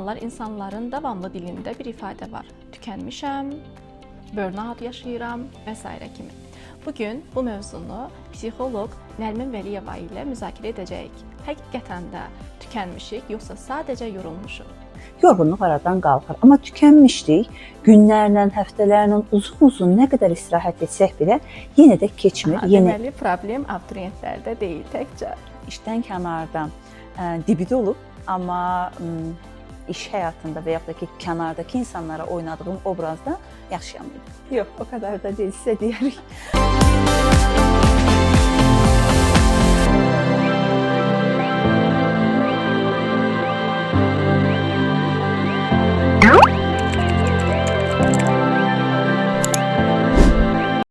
zamanlar insanların davamlı dilində bir ifadə var. Tükənmişəm, burnout yaşayıram və s. kimi. Bugün bu mövzunu psixoloq Nərmin Vəliyeva ilə müzakirə edəcəyik. Həqiqətən də tükənmişik, yoxsa sadəcə yorulmuşuq? Yorğunluq aradan qalxır, amma tükənmişlik günlərlə, həftələrlə, uzun-uzun nə qədər istirahət etsək belə yenə də keçmir. Deməli, problem abituriyentlərdə deyil, təkcə. İşdən kənardan dibide olub, amma iş həyatında və yaxud da ki, kənardakı insanlara oynadığım obrazda yaşayamayım. Yox, o qədər də deyil, sizə deyərik.